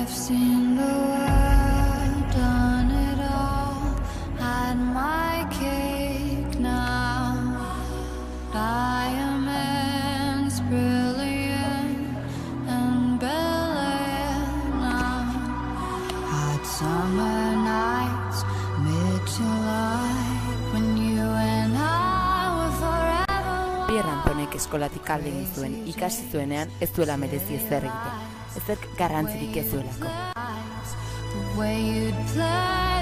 I've seen the world, done it all, had my cake now. Diamonds brilliant and brilliant now. Hot summer nights, mid-July, when you and I were forever. Pierre Antonek eskolatik alde egin zuen, ikasi zuenean ez duela merezi ezer egiten. Ezerk garrantzirik ez duelako. The way you'd play